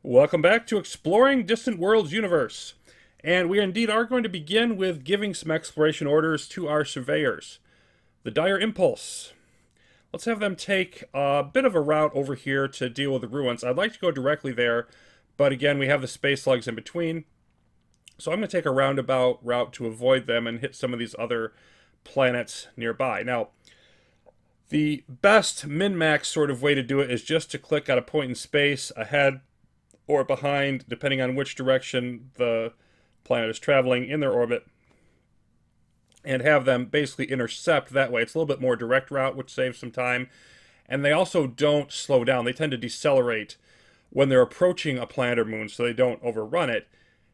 Welcome back to Exploring Distant Worlds Universe. And we indeed are going to begin with giving some exploration orders to our surveyors. The Dire Impulse. Let's have them take a bit of a route over here to deal with the ruins. I'd like to go directly there, but again, we have the space slugs in between. So I'm going to take a roundabout route to avoid them and hit some of these other planets nearby. Now, the best min-max sort of way to do it is just to click at a point in space ahead or behind, depending on which direction the planet is traveling in their orbit, and have them basically intercept that way. It's a little bit more direct route, which saves some time. And they also don't slow down. They tend to decelerate when they're approaching a planet or moon so they don't overrun it.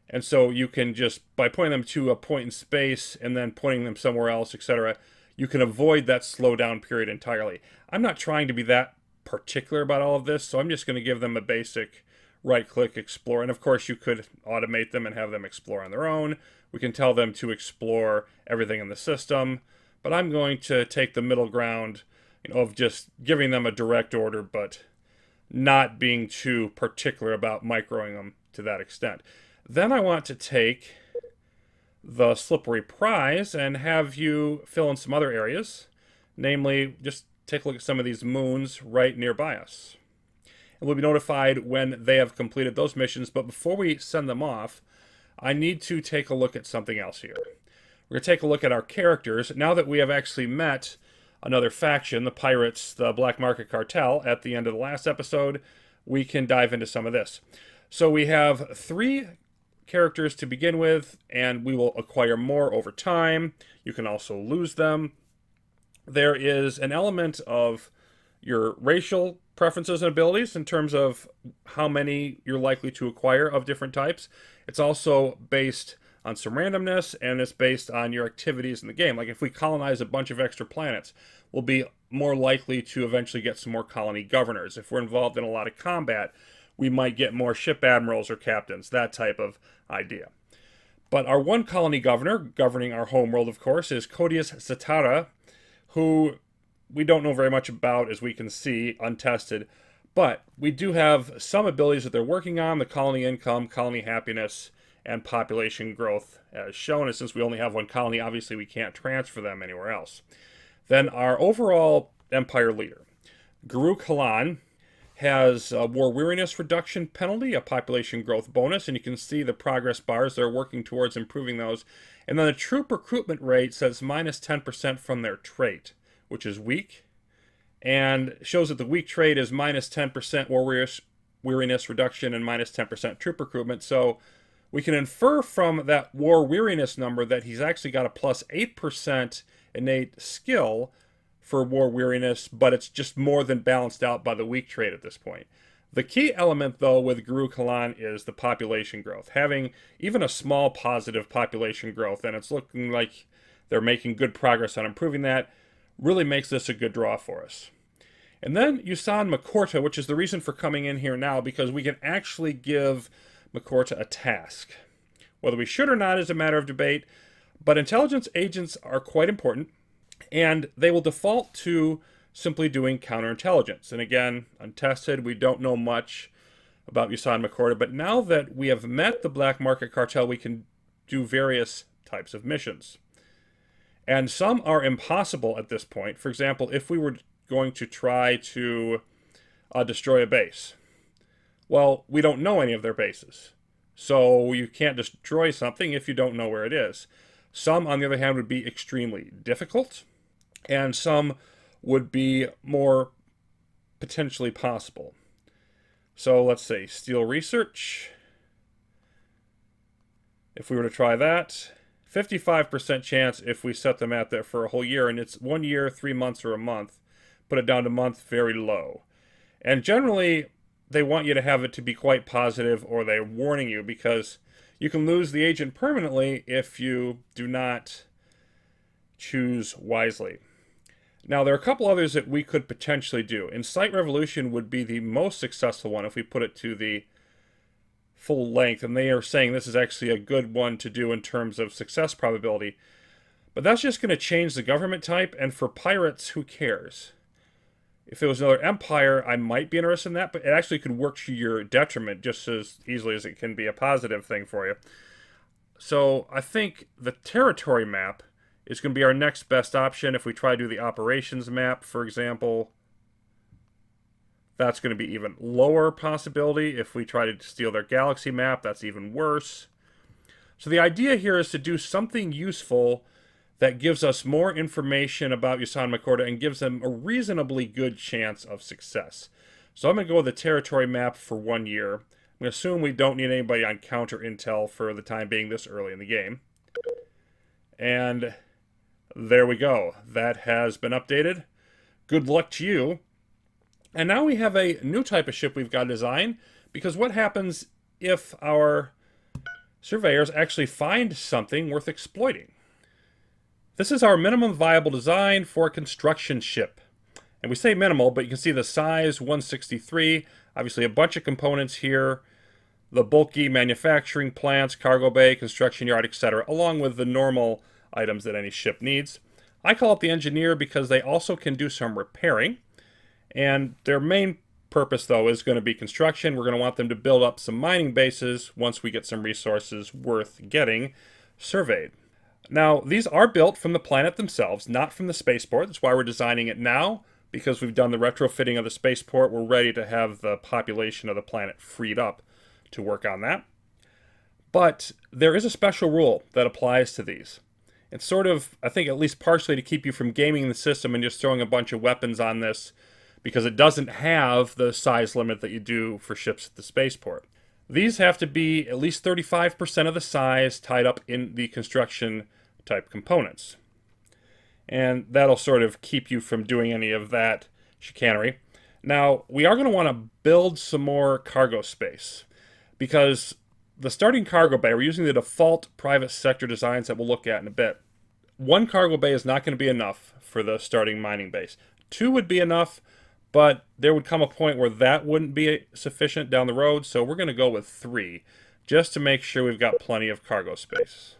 And so you can just, by pointing them to a point in space and then pointing them somewhere else, etc., you can avoid that slowdown period entirely. I'm not trying to be that particular about all of this, so I'm just going to give them a basic right-click explore. And of course, you could automate them and have them explore on their own. We can tell them to explore everything in the system. But I'm going to take the middle ground, of just giving them a direct order, but not being too particular about microing them to that extent. Then I want to take the slippery prize and have you fill in some other areas. Namely, just take a look at some of these moons right nearby us. And we'll be notified when they have completed those missions. But before we send them off, I need to take a look at something else here. We're going to take a look at our characters. Now that we have actually met another faction, the Pirates, the Black Market Cartel, at the end of the last episode, we can dive into some of this. So we have 3 characters to begin with, and we will acquire more over time. You can also lose them. There is an element of your racial preferences and abilities in terms of how many you're likely to acquire of different types. It's also based on some randomness, and it's based on your activities in the game. Like if we colonize a bunch of extra planets, we'll be more likely to eventually get some more colony governors. If we're involved in a lot of combat, we might get more ship admirals or captains, that type of idea. But our one colony governor, governing our homeworld, of course, is Codius Satara, who we don't know very much about, as we can see, untested. But we do have some abilities that they're working on: the colony income, colony happiness, and population growth as shown. And since we only have one colony, obviously we can't transfer them anywhere else. Then our overall empire leader, Guru Kalan, has a war weariness reduction penalty, a population growth bonus, and you can see the progress bars. They're working towards improving those. And then the troop recruitment rate says minus 10% from their trait, which is weak, and shows that the weak trait is minus 10% war weariness reduction and minus 10% troop recruitment. So we can infer from that war weariness number that he's actually got a plus 8% innate skill for war weariness, but it's just more than balanced out by the weak trait at this point. The key element, though, with Guru Kalan is the population growth. Having even a small positive population growth, and it's looking like they're making good progress on improving that, really makes this a good draw for us. And then Yusan Makorta, which is the reason for coming in here now, because we can actually give Makorta a task. Whether we should or not is a matter of debate, but intelligence agents are quite important, and they will default to simply doing counterintelligence. And again, untested, we don't know much about Yusan Makorta, but now that we have met the Black Market Cartel, we can do various types of missions. And some are impossible at this point. For example, if we were going to try to destroy a base, well, we don't know any of their bases. So you can't destroy something if you don't know where it is. Some, on the other hand, would be extremely difficult, and some would be more potentially possible. So let's say steel research. If we were to try that, 55% chance if we set them at there for a whole year, and it's 1 year, 3 months, or a month. Put it down to month, very low. And generally, they want you to have it to be quite positive, or they're warning you, because you can lose the agent permanently if you do not choose wisely. Now, there are a couple others that we could potentially do. Incite Revolution would be the most successful one if we put it to the full length, and they are saying this is actually a good one to do in terms of success probability. But that's just going to change the government type, and for pirates, who cares? If it was another empire, I might be interested in that, but it actually could work to your detriment just as easily as it can be a positive thing for you. So I think the territory map is going to be our next best option. If we try to do the operations map, for example, that's going to be even lower possibility. If we try to steal their galaxy map, that's even worse. So the idea here is to do something useful that gives us more information about Yusan Makorda and gives them a reasonably good chance of success. So I'm going to go with the territory map for 1 year. I'm going to assume we don't need anybody on counter intel for the time being this early in the game. And there we go. That has been updated. Good luck to you. And now we have a new type of ship we've got to design, because what happens if our surveyors actually find something worth exploiting? This is our minimum viable design for a construction ship. And we say minimal, but you can see the size, 163. Obviously a bunch of components here. The bulky manufacturing plants, cargo bay, construction yard, etc., along with the normal items that any ship needs. I call it the engineer because they also can do some repairing. And their main purpose, though, is going to be construction. We're going to want them to build up some mining bases once we get some resources worth getting surveyed. Now, these are built from the planet themselves, not from the spaceport. That's why we're designing it now, because we've done the retrofitting of the spaceport. We're ready to have the population of the planet freed up to work on that. But there is a special rule that applies to these. It's sort of, I think, at least partially to keep you from gaming the system and just throwing a bunch of weapons on this, because it doesn't have the size limit that you do for ships at the spaceport. These have to be at least 35% of the size tied up in the construction type components. And that'll sort of keep you from doing any of that chicanery. Now, we are going to want to build some more cargo space, because the starting cargo bay, we're using the default private sector designs that we'll look at in a bit. 1 cargo bay is not going to be enough for the starting mining base. 2 would be enough, but there would come a point where that wouldn't be sufficient down the road, so we're going to go with 3, just to make sure we've got plenty of cargo space.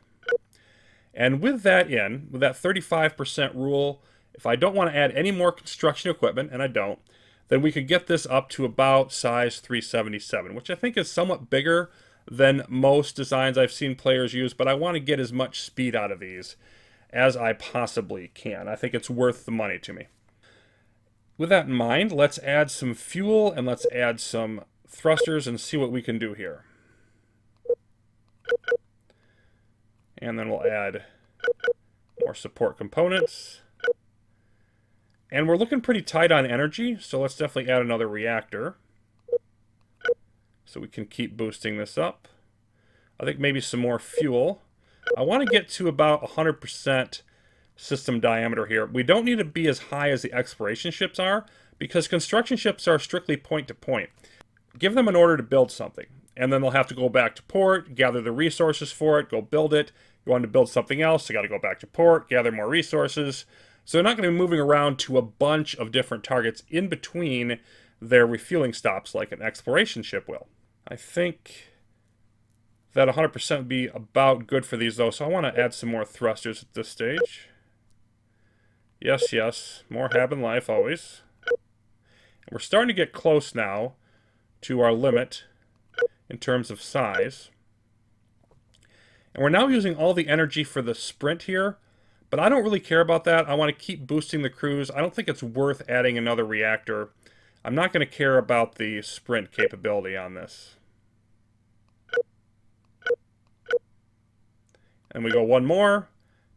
And with that 35% rule, if I don't want to add any more construction equipment, and I don't, then we could get this up to about size 377, which I think is somewhat bigger than most designs I've seen players use, but I want to get as much speed out of these as I possibly can. I think it's worth the money to me. With that in mind, let's add some fuel and let's add some thrusters and see what we can do here. And then we'll add more support components. And we're looking pretty tight on energy, so let's definitely add another reactor, so we can keep boosting this up. I think maybe some more fuel. I want to get to about 100% system diameter here. We don't need to be as high as the exploration ships are, because construction ships are strictly point to point. Give them an order to build something, and then they'll have to go back to port, gather the resources for it, go build it. You want to build something else, they got to go back to port, gather more resources. So they're not going to be moving around to a bunch of different targets in between their refueling stops like an exploration ship will. I think that 100% would be about good for these, though, so I want to add some more thrusters at this stage. Yes, yes, more hab and life always. And we're starting to get close now to our limit in terms of size. And we're now using all the energy for the sprint here, but I don't really care about that. I want to keep boosting the crews. I don't think it's worth adding another reactor. I'm not going to care about the sprint capability on this. And we go one more,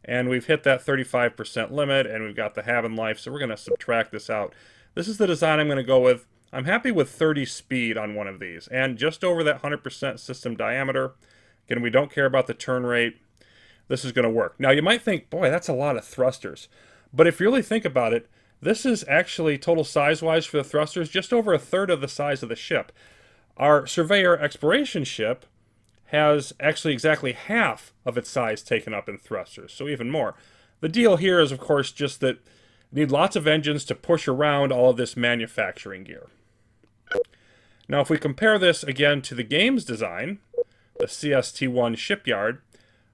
and we've hit that 35% limit, and we've got the hab and life, so we're going to subtract this out. This is the design I'm going to go with. I'm happy with 30 speed on one of these, and just over that 100% system diameter. Again, we don't care about the turn rate. This is going to work. Now, you might think, boy, that's a lot of thrusters. But if you really think about it, this is actually, total size-wise for the thrusters, just over a third of the size of the ship. Our Surveyor exploration ship has actually exactly half of its size taken up in thrusters, so even more. The deal here is, of course, just that you need lots of engines to push around all of this manufacturing gear. Now, if we compare this again to the game's design, the CST-1 shipyard,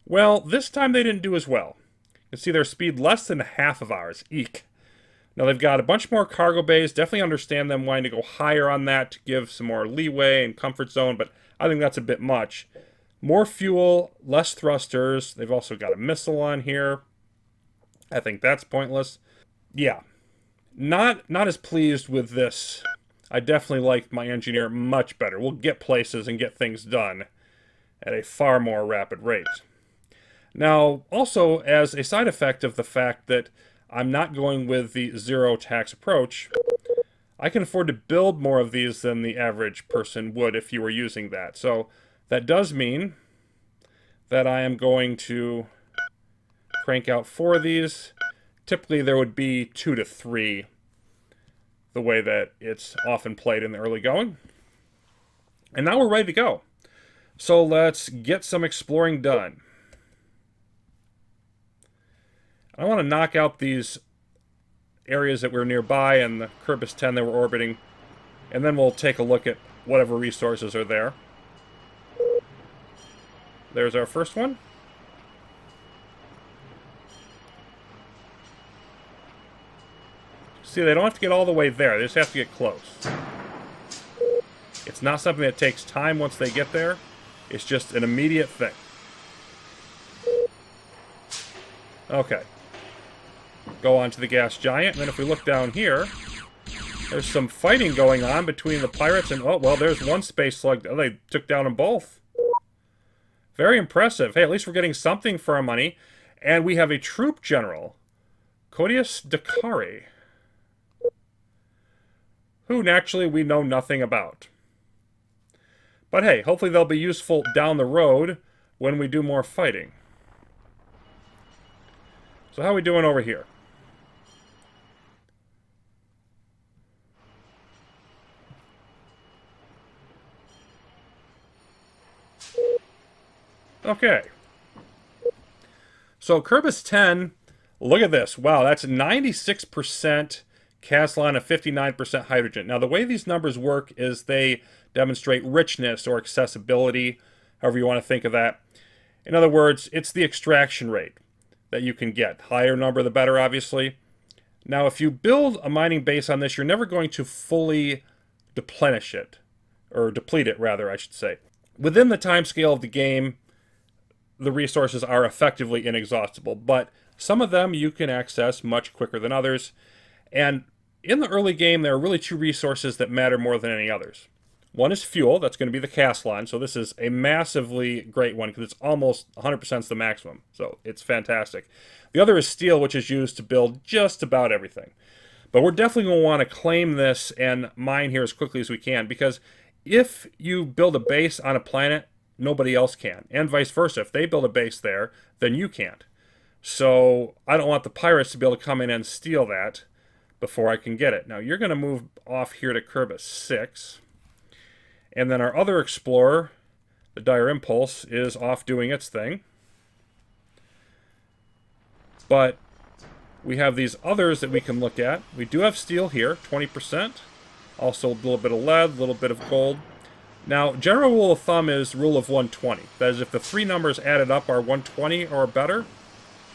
well, this time they didn't do as well. You can see their speed less than half of ours. Eek. Now they've got a bunch more cargo bays. Definitely understand them wanting to go higher on that to give some more leeway and comfort zone, but I think that's a bit much. More fuel, less thrusters. They've also got a missile on here. I think that's pointless. Yeah, not as pleased with this. I definitely like my engineer much better. We'll get places and get things done at a far more rapid rate. Now, also as a side effect of the fact that I'm not going with the zero tax approach, I can afford to build more of these than the average person would if you were using that. So that does mean that I am going to crank out 4 of these. Typically there would be 2 to 3, the way that it's often played in the early going. And now we're ready to go. So let's get some exploring done. I want to knock out these areas that were nearby and the Kurbus 10 that we're orbiting, and then we'll take a look at whatever resources are there. There's our first one. See, they don't have to get all the way there, they just have to get close. It's not something that takes time once they get there, it's just an immediate thing. Okay. Go on to the gas giant, and then if we look down here, there's some fighting going on between the pirates and, oh, well, there's one space slug. Oh, they took down them both. Very impressive. Hey, at least we're getting something for our money. And we have a troop general, Codius Dakari, who naturally we know nothing about. But hey, hopefully they'll be useful down the road when we do more fighting. So how are we doing over here? Okay. So Kurbus 10, look at this. Wow, that's 96% Castellan and 59% hydrogen. Now, the way these numbers work is they demonstrate richness or accessibility, however you want to think of that. In other words, it's the extraction rate that you can get. Higher number, the better, obviously. Now, if you build a mining base on this, you're never going to fully deplenish it, or deplete it, rather, I should say. Within the time scale of the game, the resources are effectively inexhaustible, but some of them you can access much quicker than others. And in the early game, there are really 2 resources that matter more than any others. One is fuel, that's going to be the Castellan, so this is a massively great one because it's almost 100% the maximum, so it's fantastic. The other is steel, which is used to build just about everything. But we're definitely going to want to claim this and mine here as quickly as we can, because if you build a base on a planet, nobody else can, and vice versa. If they build a base there, then you can't. So I don't want the pirates to be able to come in and steal that before I can get it. Now you're going to move off here to Kurbus 6, and then our other explorer, the Dire Impulse, is off doing its thing. But we have these others that we can look at. We do have steel here, 20%. Also a little bit of lead, a little bit of gold. Now, general rule of thumb is rule of 120. That is, if the 3 numbers added up are 120 or better,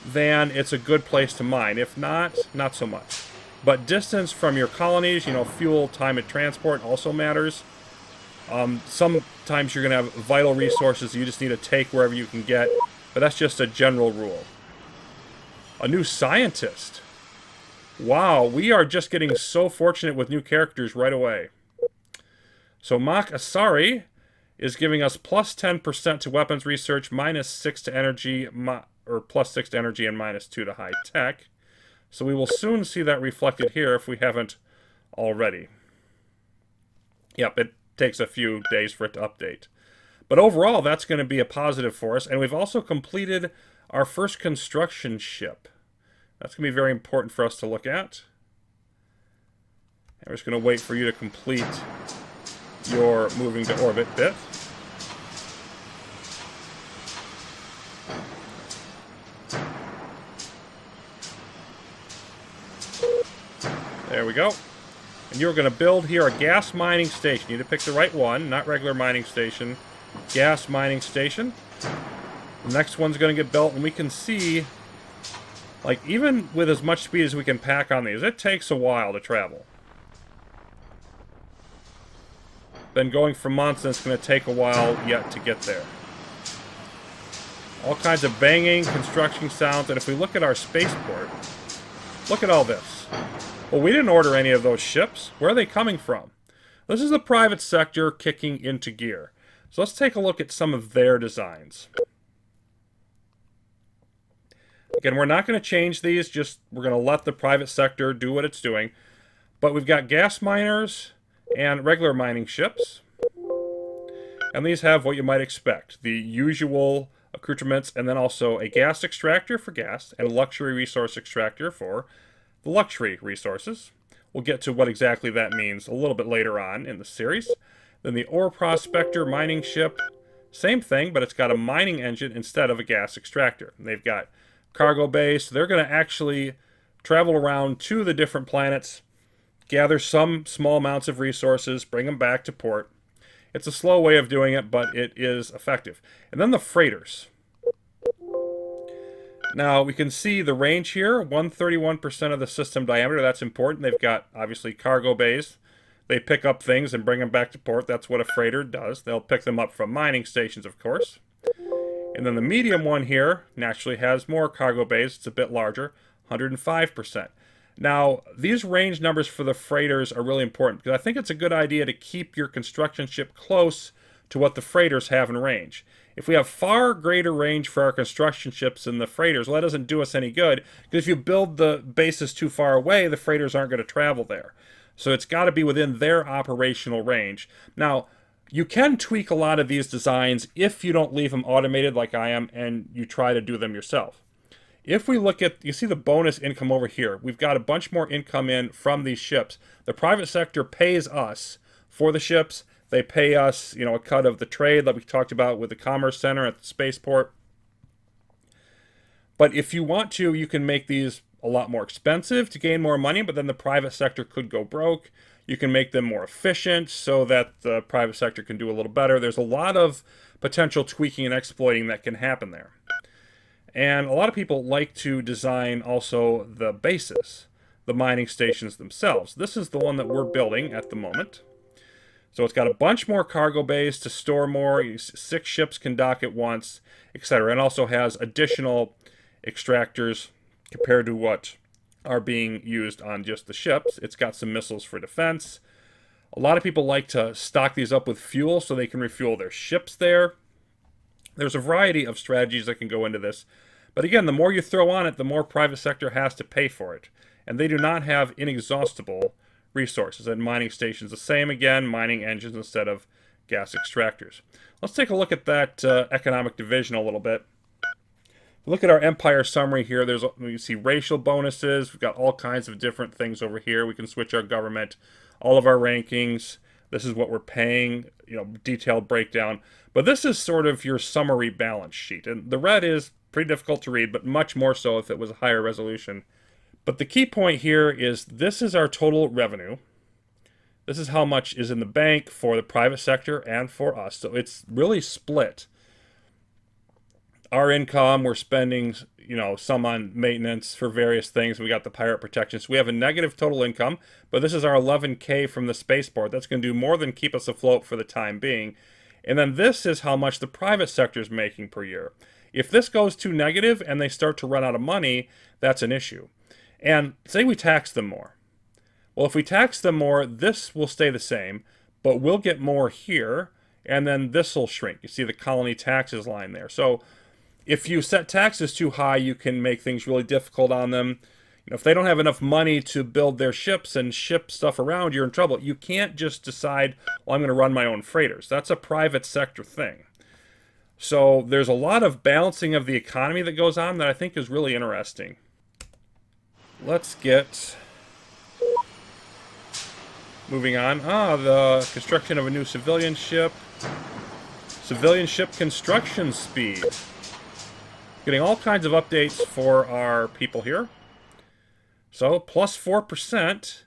then it's a good place to mine. If not, not so much. But distance from your colonies, fuel, time of transport also matters. Sometimes you're going to have vital resources you just need to take wherever you can get, but that's just a general rule. A new scientist. Wow, we are just getting so fortunate with new characters right away. So Mach Asari is giving us plus 10% to weapons research, minus 6 to energy, or plus 6 to energy and minus 2 to high tech. So we will soon see that reflected here if we haven't already. Yep, it takes a few days for it to update. But overall, that's going to be a positive for us. And we've also completed our first construction ship. That's going to be very important for us to look at. And we're just going to wait for you to complete your moving to orbit bit. There we go. And you're going to build here a gas mining station. You need to pick the right one, not regular mining station. Gas mining station. The next one's going to get built, and we can see Like, even with as much speed as we can pack on these, it takes a while to travel. Been going for months, and it's going to take a while yet to get there. All kinds of banging, construction sounds, and if we look at our spaceport, look at all this. Well, we didn't order any of those ships. Where are they coming from? This is the private sector kicking into gear. So let's take a look at some of their designs. Again, we're not going to change these, just we're going to let the private sector do what it's doing. But we've got gas miners and regular mining ships. And these have what you might expect. The usual accoutrements, and then also a gas extractor for gas, and a luxury resource extractor for the luxury resources. We'll get to what exactly that means a little bit later on in the series. Then the ore prospector mining ship, same thing, but it's got a mining engine instead of a gas extractor. And they've got cargo base. They're going to actually travel around to the different planets, gather some small amounts of resources, bring them back to port. It's a slow way of doing it, but it is effective. And then the freighters. Now, we can see the range here, 131% of the system diameter. That's important. They've got, obviously, cargo bays. They pick up things and bring them back to port. That's what a freighter does. They'll pick them up from mining stations, of course. And then the medium one here naturally has more cargo bays. It's a bit larger, 105%. Now, these range numbers for the freighters are really important because I think it's a good idea to keep your construction ship close to what the freighters have in range. If we have far greater range for our construction ships than the freighters, well, that doesn't do us any good, because if you build the bases too far away, the freighters aren't going to travel there. So it's got to be within their operational range. Now, you can tweak a lot of these designs if you don't leave them automated like I am, and you try to do them yourself. If we look at, you see the bonus income over here, we've got a bunch more income in from these ships. The private sector pays us for the ships. They pay us, a cut of the trade that we talked about with the Commerce Center at the spaceport. But if you want to, you can make these a lot more expensive to gain more money, but then the private sector could go broke. You can make them more efficient so that the private sector can do a little better. There's a lot of potential tweaking and exploiting that can happen there. And a lot of people like to design also the bases, the mining stations themselves. This is the one that we're building at the moment. So it's got a bunch more cargo bays to store more. 6 ships can dock at once, etc. And also has additional extractors compared to what are being used on just the ships. It's got some missiles for defense. A lot of people like to stock these up with fuel so they can refuel their ships there. There's a variety of strategies that can go into this. But again, the more you throw on it, the more private sector has to pay for it. And they do not have inexhaustible resources. And mining stations, the same again, mining engines instead of gas extractors. Let's take a look at that economic division a little bit. Look at our empire summary here. You see racial bonuses. We've got all kinds of different things over here. We can switch our government, all of our rankings. This is what we're paying, detailed breakdown. But this is sort of your summary balance sheet. And the red is pretty difficult to read, but much more so if it was a higher resolution. But the key point here is this is our total revenue. This is how much is in the bank for the private sector and for us. So it's really split. Our income, we're spending, some on maintenance for various things. We got the pirate protection. So we have a negative total income, but this is our 11K from the spaceport. That's going to do more than keep us afloat for the time being. And then this is how much the private sector is making per year. If this goes too negative and they start to run out of money, that's an issue. And say we tax them more. Well, if we tax them more, this will stay the same, but we'll get more here, and then this will shrink. You see the colony taxes line there. So if you set taxes too high, you can make things really difficult on them. If they don't have enough money to build their ships and ship stuff around, you're in trouble. You can't just decide, well, I'm going to run my own freighters. That's a private sector thing. So there's a lot of balancing of the economy that goes on that I think is really interesting. Let's get moving on. The construction of a new civilian ship. Civilian ship construction speed. Getting all kinds of updates for our people here. So, plus 4%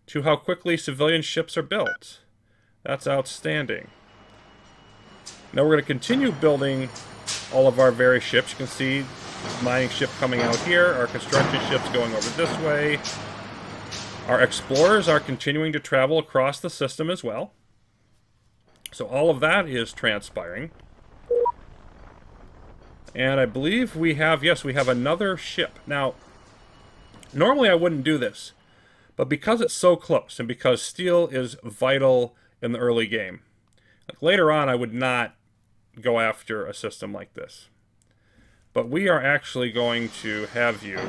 to how quickly civilian ships are built. That's outstanding. Now we're going to continue building all of our various ships. You can see mining ship coming out here. Our construction ship's going over this way. Our explorers are continuing to travel across the system as well. So all of that is transpiring. And I believe we have, yes, we have another ship. Now, normally I wouldn't do this. But because it's so close, and because steel is vital in the early game, like later on I would not go after a system like this. But we are actually going to have you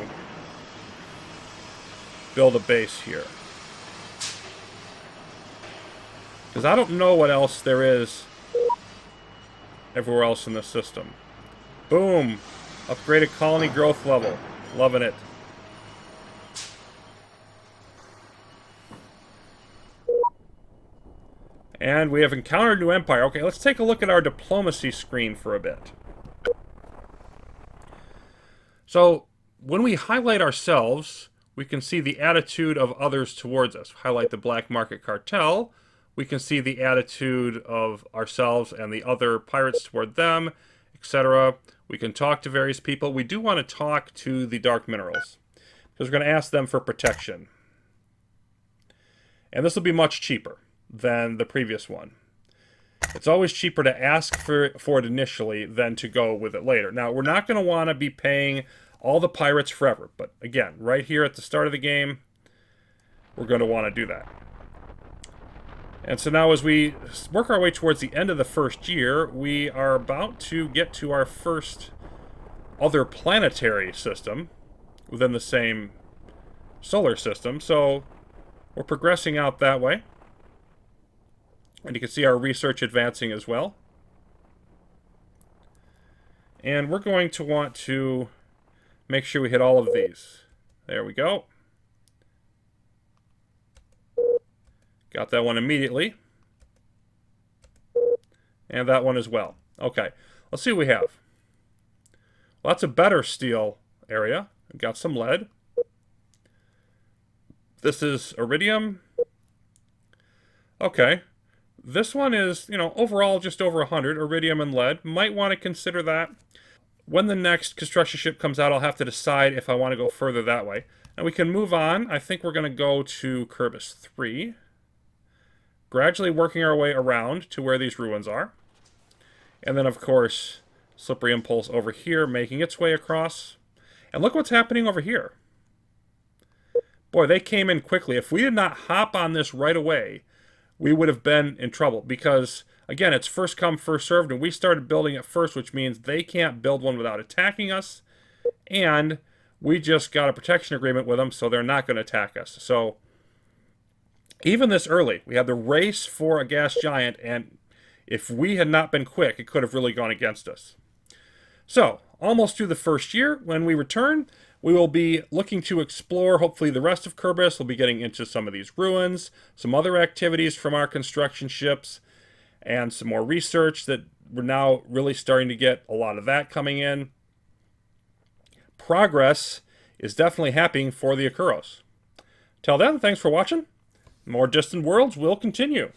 build a base here. Because I don't know what else there is everywhere else in the system. Boom! Upgraded colony growth level. Loving it. And we have encountered a new empire. Okay, let's take a look at our diplomacy screen for a bit. So, when we highlight ourselves, we can see the attitude of others towards us. Highlight the black market cartel. We can see the attitude of ourselves and the other pirates toward them, etc. We can talk to various people. We do want to talk to the dark minerals, because we're going to ask them for protection. And this will be much cheaper than the previous one. It's always cheaper to ask for it initially than to go with it later. Now, we're not going to want to be paying all the pirates forever. But again, right here at the start of the game, we're going to want to do that. And so now as we work our way towards the end of the first year, we are about to get to our first other planetary system within the same solar system. So we're progressing out that way. And you can see our research advancing as well. And we're going to want to make sure we hit all of these. There we go. Got that one immediately. And that one as well. Okay, let's see what we have. Well, that's a better steel area. We've got some lead. This is iridium. Okay. This one is, overall just over 100, iridium and lead. Might want to consider that. When the next construction ship comes out, I'll have to decide if I want to go further that way. And we can move on. I think we're going to go to Kurbus 3. Gradually working our way around to where these ruins are. And then, of course, Slippery Impulse over here making its way across. And look what's happening over here. Boy, they came in quickly. If we did not hop on this right away, we would have been in trouble. Because, again, it's first come, first served. And we started building it first, which means they can't build one without attacking us. And we just got a protection agreement with them, so they're not going to attack us. So even this early, we had the race for a gas giant, and if we had not been quick, it could have really gone against us. So, almost through the first year, when we return, we will be looking to explore, hopefully, the rest of Kurbus. We'll be getting into some of these ruins, some other activities from our construction ships, and some more research that we're now really starting to get a lot of that coming in. Progress is definitely happening for the Ikkuros. Till then, thanks for watching. More Distant Worlds will continue.